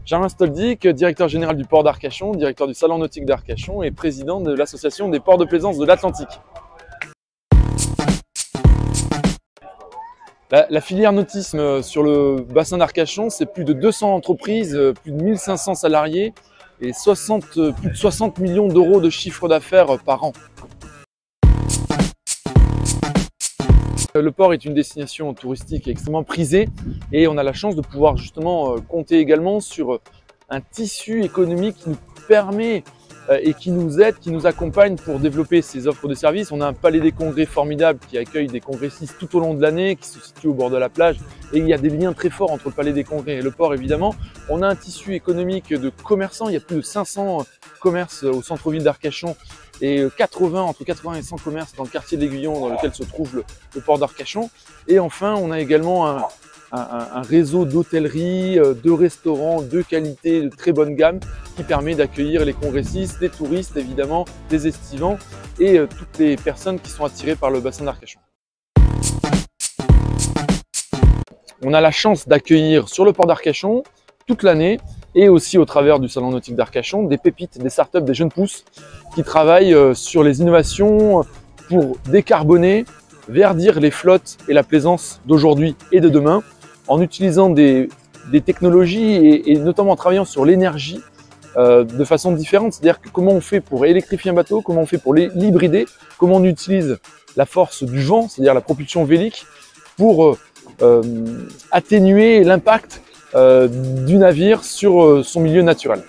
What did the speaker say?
Germain Stoldic, directeur général du port d'Arcachon, directeur du salon nautique d'Arcachon et président de l'association des ports de plaisance de l'Atlantique. La filière nautisme sur le bassin d'Arcachon, c'est plus de 200 entreprises, plus de 1500 salariés et plus de 60 millions d'euros de chiffre d'affaires par an. Le port est une destination touristique extrêmement prisée et on a la chance de pouvoir justement compter également sur un tissu économique qui nous permet et qui nous aide, qui nous accompagne pour développer ces offres de services. On a un palais des congrès formidable qui accueille des congressistes tout au long de l'année, qui se situe au bord de la plage et il y a des liens très forts entre le palais des congrès et le port évidemment. On a un tissu économique de commerçants, il y a plus de 500 commerces au centre-ville d'Arcachon et entre 80 et 100 commerces dans le quartier de l'Aiguillon dans lequel se trouve le port d'Arcachon. Et enfin, on a également un réseau d'hôtellerie, de restaurants de qualité, de très bonne gamme qui permet d'accueillir les congressistes, les touristes évidemment, les estivants et toutes les personnes qui sont attirées par le bassin d'Arcachon. On a la chance d'accueillir sur le port d'Arcachon toute l'année et aussi au travers du salon nautique d'Arcachon des pépites, des startups, des jeunes pousses qui travaillent sur les innovations pour décarboner, verdir les flottes et la plaisance d'aujourd'hui et de demain en utilisant des technologies et notamment en travaillant sur l'énergie de façon différente. C'est-à-dire que comment on fait pour électrifier un bateau, comment on fait pour l'hybrider, comment on utilise la force du vent, c'est-à-dire la propulsion vélique, pour atténuer l'impact du navire sur son milieu naturel.